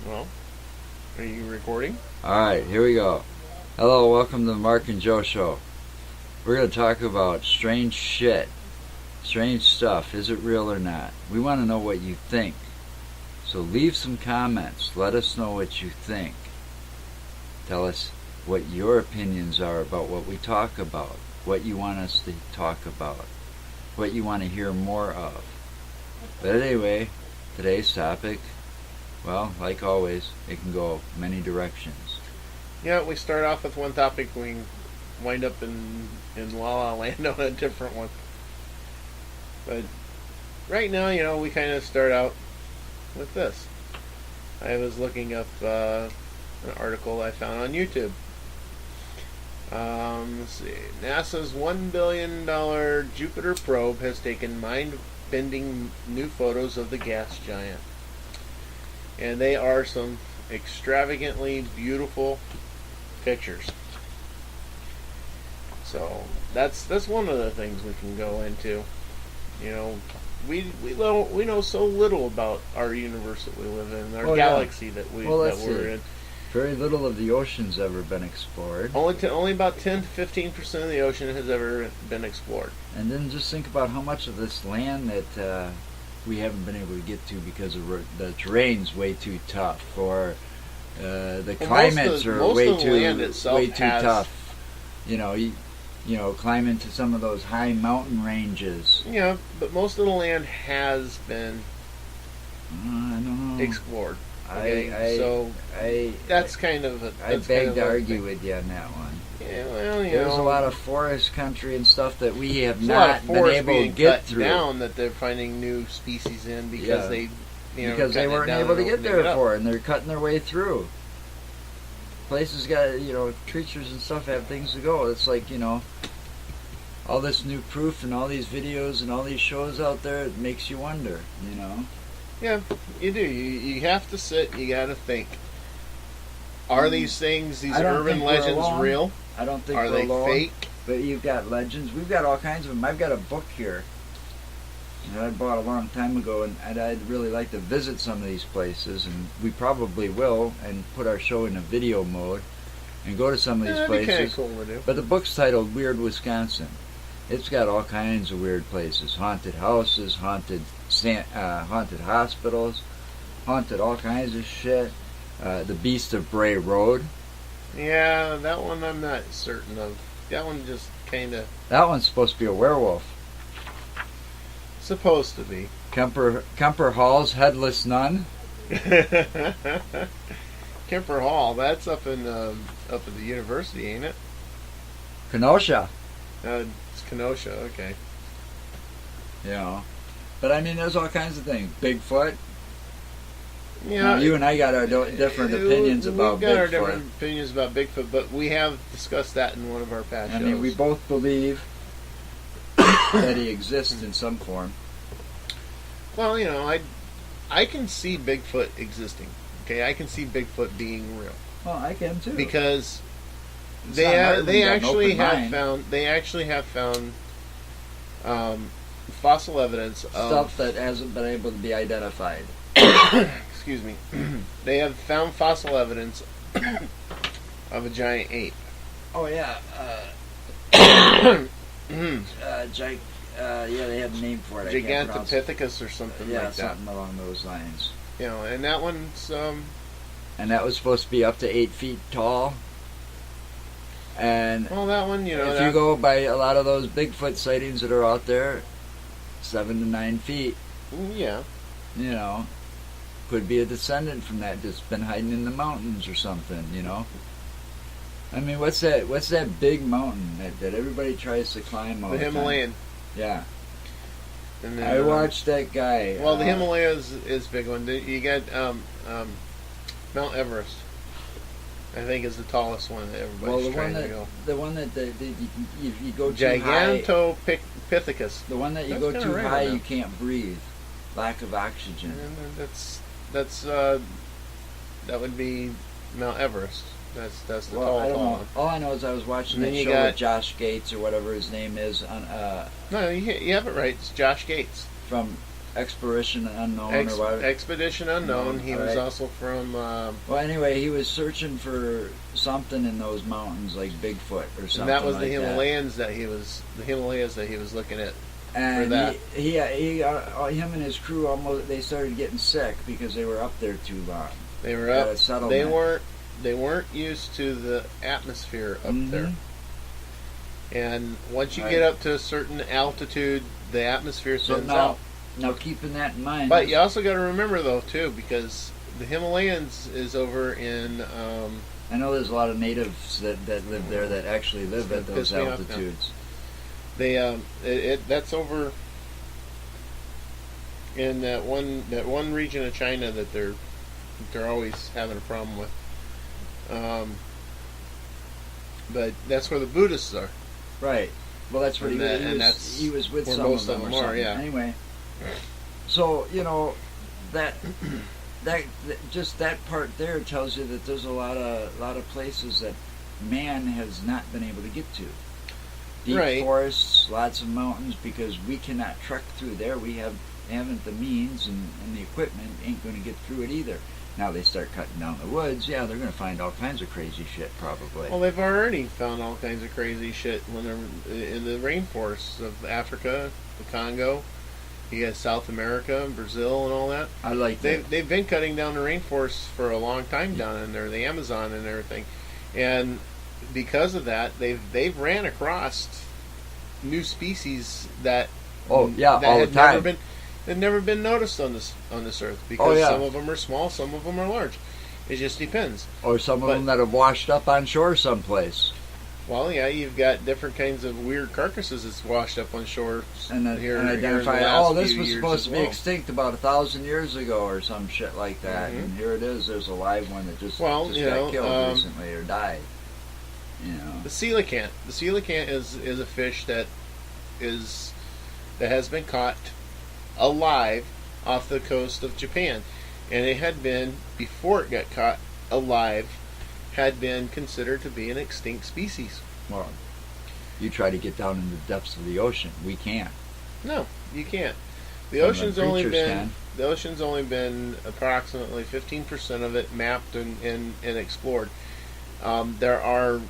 Well, are you recording? Alright, here we go. Hello, welcome to the Mark and Joe Show. We're going to talk about strange shit. Strange stuff. Is it real or not? We want to know what you think. So leave some comments. Let us know what you think. Tell us what your opinions are about what we talk about. What you want us to talk about. What you want to hear more of. But anyway, today's topic, well, like always, it can go many directions. Yeah, we start off with one topic, we wind up in La La Land on a different one. But right now, we kind of start out with this. I was looking up an article I found on YouTube. Let's see. NASA's $1 billion Jupiter probe has taken mind-bending new photos of the gas giant. And they are some extravagantly beautiful pictures. So that's one of the things we can go into. We know so little about our universe that we live in, our galaxy that we're in. Very little of the ocean's ever been explored. Only about 10 to 15% of the ocean has ever been explored. And then just think about how much of this land that we haven't been able to get to because of the terrain's way too tough, or the climates are way too tough. Climb into some of those high mountain ranges. Yeah, but most of the land has been I don't know. explored. Okay, that's kind of I beg to argue with you on that one. Yeah, well, there's a lot of forest country and stuff that we have not been able to get through. Down that they're finding new species in because they weren't able to get there before, and they're cutting their way through. Places got creatures and stuff have things to go. It's like all this new proof and all these videos and all these shows out there. It makes you wonder. Yeah, you do. You have to sit. You got to think. Are these things, these urban legends, real? I don't think are they alone, fake? But you've got legends. We've got all kinds of them. I've got a book here that I bought a long time ago, and I'd really like to visit some of these places, and we probably will, and put our show in a video mode and go to some of these places. That'd be kinda cool to do. But the book's titled Weird Wisconsin. It's got all kinds of weird places: haunted houses, haunted hospitals, haunted all kinds of shit. The Beast of Bray Road. Yeah, that one I'm not certain of. That one just kind of... That one's supposed to be a werewolf. Supposed to be. Kemper Hall's Headless Nun. Kemper Hall, that's up at the university, ain't it? Kenosha. It's Kenosha, okay. But I mean, there's all kinds of things. Bigfoot. Yeah, now, you and I got our different opinions about Bigfoot. We've got our different opinions about Bigfoot, but we have discussed that in one of our past shows. I mean, we both believe that he exists in some form. Well, I can see Bigfoot existing. Okay, I can see Bigfoot being real. Well, I can too. Because they actually have found fossil evidence of stuff that hasn't been able to be identified. Excuse me. They have found fossil evidence of a giant ape. Oh yeah. They have a name for it. Gigantopithecus or something like that. Yeah, something along those lines. And that one's and that was supposed to be up to 8 feet tall. And that one, if you go by a lot of those Bigfoot sightings that are out there, 7 to 9 feet. Yeah. Could be a descendant from that that's been hiding in the mountains or something. I mean, what's that big mountain that everybody tries to climb all the time? The Himalayan. Yeah. And then, I watched that guy. Well, the Himalaya is a big one. You got Mount Everest. I think is the tallest one that everybody's trying to go. The one that you go too high. Gigantopithecus. The one that you go too high, you can't breathe. Lack of oxygen. And that would be Mount Everest. That's the tall one. All I know is I was watching that show with Josh Gates or whatever his name is on. No, you have it right. It's Josh Gates from Exploration Unknown or whatever. Expedition Unknown. He was right. also from. Well, anyway, he was searching for something in those mountains, like Bigfoot or something. And that was like the Himalayas that he was looking at. And for that. him and his crew they started getting sick because they were up there too long. They were At up. a settlement. They weren't used to the atmosphere up Mhm. there. And once you Right. get up to a certain altitude, the atmosphere So thins out. now keeping that in mind. But you also got to remember though too, because the Himalayas is over in. I know there's a lot of natives that live there that actually live It's at gonna those piss me off now. altitudes. That's over in that one region of China that they're always having a problem with. But that's where the Buddhists are. Right. Well, that's what he was with where some most of them of or them are, something. yeah. Anyway, so that just that part there tells you that there's a lot of places that man has not been able to get to. Deep Right. forests, lots of mountains, because we cannot trek through there. We haven't the means and the equipment ain't going to get through it either. Now they start cutting down the woods, yeah, they're going to find all kinds of crazy shit probably. Well, they've already found all kinds of crazy shit when they're in the rainforests of Africa, the Congo. You got South America, Brazil, and all that. I like that. They've been cutting down the rainforests for a long time down in there, the Amazon and everything, and because of that, they've ran across new species that Oh yeah, that all the time. had never been noticed on this earth, because yeah. some of them are small, some of them are large. It just depends. Or some of But- them that have washed up on shore someplace. Well, yeah, you've got different kinds of weird carcasses that's washed up on shore And here identify, in the last this few was years supposed as to be well. extinct about 1,000 years ago or some shit like that. Mhm. And here it is, there's a live one that just Well, got you know, killed recently or died. You know. The coelacanth. The coelacanth is a fish that has been caught alive off the coast of Japan, and it had been, before it got caught alive, had been considered to be an extinct species. Well, you try to get down in the depths of the ocean. We can't. No, you can't. The Some ocean's creatures only been can. the ocean's only been approximately 15% of it mapped and explored. There are.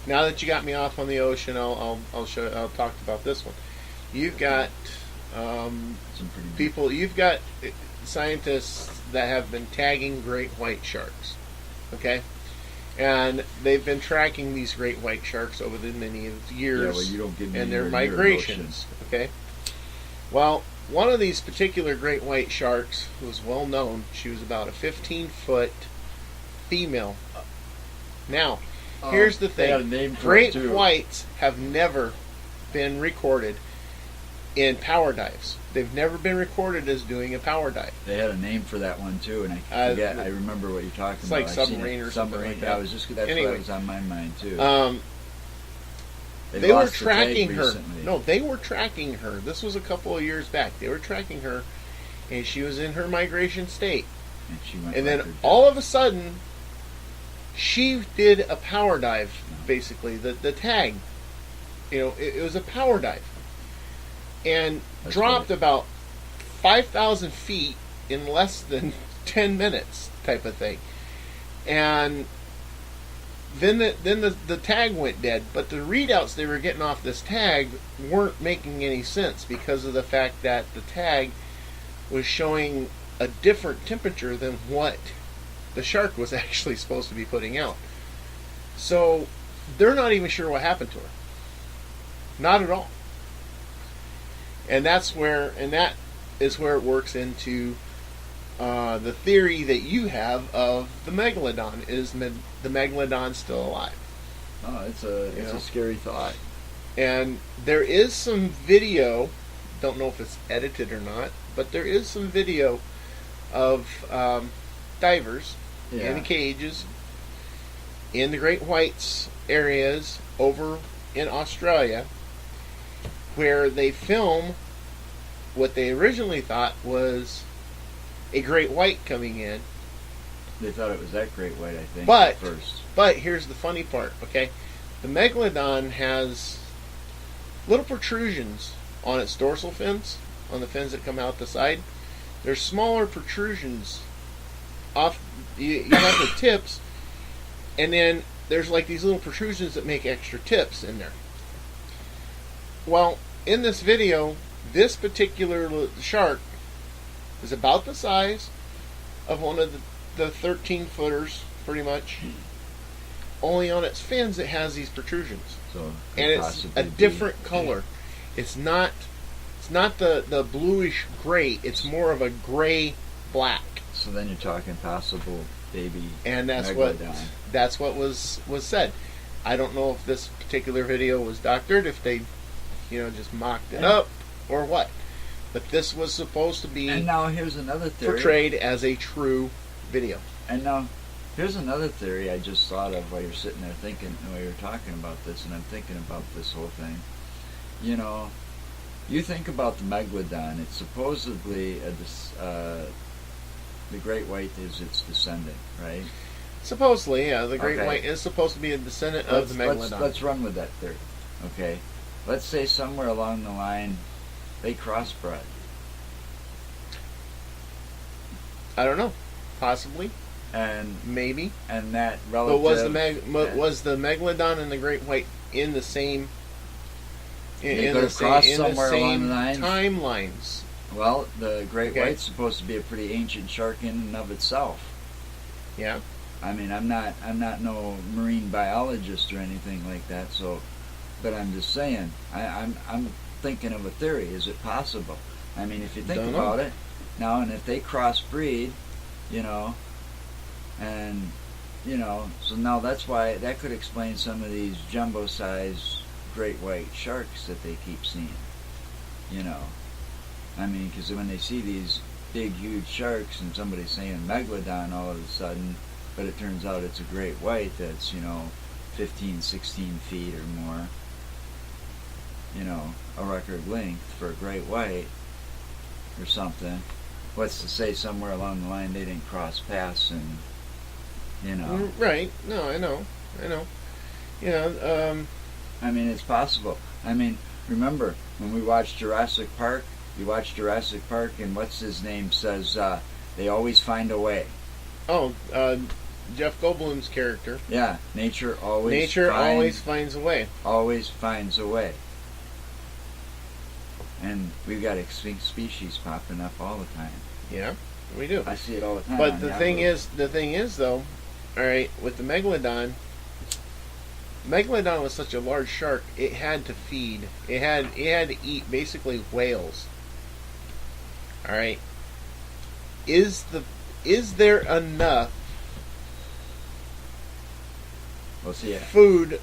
Now that you got me off on the ocean, I'll talk about this one. You've got Some pretty people. You've got scientists that have been tagging great white sharks. Okay. And they've been tracking these great white sharks over the many years. Yeah, well, you don't get and their anywhere near an migrations. Okay. Well, one of these particular great white sharks was well known. She was about a 15-foot female. Now, here's the They got a thing: name for great it too. whites have never been recorded in power dives. They've never been recorded as doing a power dive. They had a name for that one too, and I forget. I remember what you're talking It's about. like I've seen submarine it. or something like that. I was just that's Anyway. what was on my mind too. They were lost the tag tracking her. recently. No, they were tracking her. This was a couple of years back. They were tracking her, and she was in her migration state. and she went And then record all of a sudden, she did a power dive. Basically, the tag. It was a power dive, and That's dropped right. about 5,000 feet in less than 10 minutes, type of thing. And then the tag went dead, but the readouts they were getting off this tag weren't making any sense because of the fact that the tag was showing a different temperature than what the shark was actually supposed to be putting out. So they're not even sure what happened to her. Not at all. And that is where it works into the theory that you have of the megalodon. Is the megalodon still alive? Oh, it's a scary thought. And there is some video, don't know if it's edited or not, but there is some video of divers in the cages in the Great Whites areas over in Australia, where they film what they originally thought was a great white coming in. They thought it was that great white, I think, But- at first. But here's the funny part, okay? The megalodon has little protrusions on its dorsal fins on the fins that come out the side, there's smaller protrusions off. You have the tips, and then there's like these little protrusions that make extra tips in there. Well, in this video, this particular shark is about the size of one of the 13-footers, pretty much. Only on its fins it has these protrusions, So and it's a different color. It's not the bluish gray. It's more of a gray black. So then you're talking possible baby. And that's megalodon. what was said. I don't know if this particular video was doctored, if they, just mocked it up or what. But this was supposed to be And now here's another theory. portrayed as a true video. And now here's another theory I just thought of while you're sitting there thinking, while you're talking about this, and I'm thinking about this whole thing. You think about the megalodon. It's supposedly the great white is its descendant, right? Supposedly, yeah, the great Okay. white is supposed to be a descendant of the megalodon. Let's run with that theory. Okay. Let's say somewhere along the line they crossbred. I don't know, possibly, And maybe. and that But relative was the megalodon and the great white in the same? They In could the have same, crossed in the somewhere along same the lines. timelines. Well, the great Okay. white's supposed to be a pretty ancient shark in and of itself. Yeah. I mean, I'm not no marine biologist or anything like that. So, but I'm just saying, I'm thinking of a theory. Is it possible? I mean, if you think Don't know. about it now, and if they crossbreed, so now that's why that could explain some of these jumbo-sized great white sharks that they keep seeing. I mean, because when they see these big, huge sharks and somebody's saying megalodon all of a sudden, but it turns out it's a great white that's, 15, 16 feet or more, a record length for a great white or something. What's to say somewhere along the line they didn't cross paths and, Right. No, I know. I mean, it's possible. I mean, remember, when we watched Jurassic Park, you watch Jurassic Park and what's his name says, they always find a way. Oh, Jeff Goldblum's character. Yeah, nature always finds a way. Always finds a way. And we've got extinct species popping up all the time. Yeah, we do. I see it all the time. But on the thing is though, all right, with the megalodon was such a large shark. It had to feed. It had to eat basically whales. All right. Is there enough food?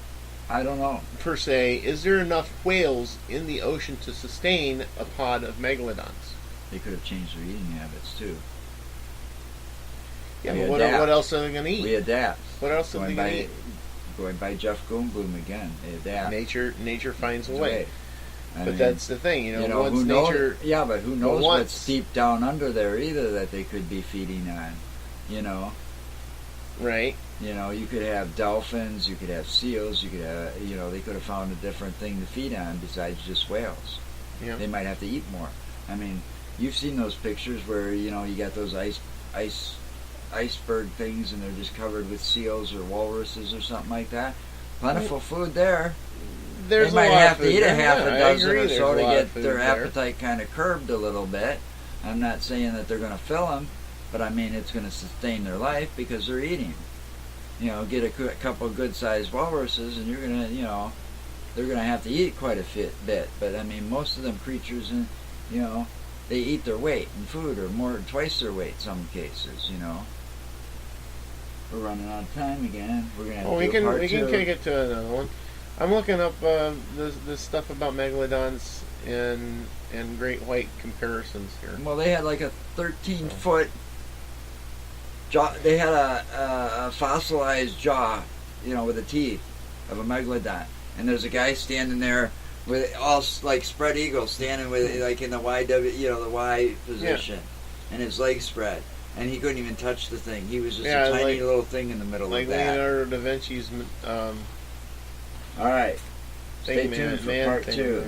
I don't know. Per se, is there enough whales in the ocean to sustain a pod of megalodons? They could have changed their eating habits too. Yeah, but what else are they going to eat? We adapt. What else are they going to eat? Going by Jeff Goldblum again, they adapt. Nature finds a way. I but mean, that's the thing, once who nature... knows, yeah, but who knows what's deep down under there either that they could be feeding on, Right. You could have dolphins, you could have seals, you could have, they could have found a different thing to feed on besides just whales. Yeah. They might have to eat more. I mean, you've seen those pictures where, you got those iceberg things and they're just covered with seals or walruses or something like that. Plentiful food there. They might have to eat a half a dozen or There's so to get their there. appetite kind of curbed a little bit. I'm not saying that they're going to fill them, but I mean it's going to sustain their life because they're eating. Get a couple of good-sized walruses and you're going to, they're going to have to eat quite a bit. But I mean, most of them creatures, they eat their weight in food or more than twice their weight in some cases, We're running out of time again. We're going to have to do part 2. We can kick it to another one. I'm looking up this stuff about megalodons and great white comparisons here. Well, they had like a 13-foot jaw. They had a fossilized jaw, with the teeth of a megalodon. And there's a guy standing there with all like spread eagle, standing with like in the YW, the Y position, and his legs spread. And he couldn't even touch the thing. He was just a tiny little thing in the middle of that. Like Leonardo da Vinci's... All right. Stay tuned for part 2.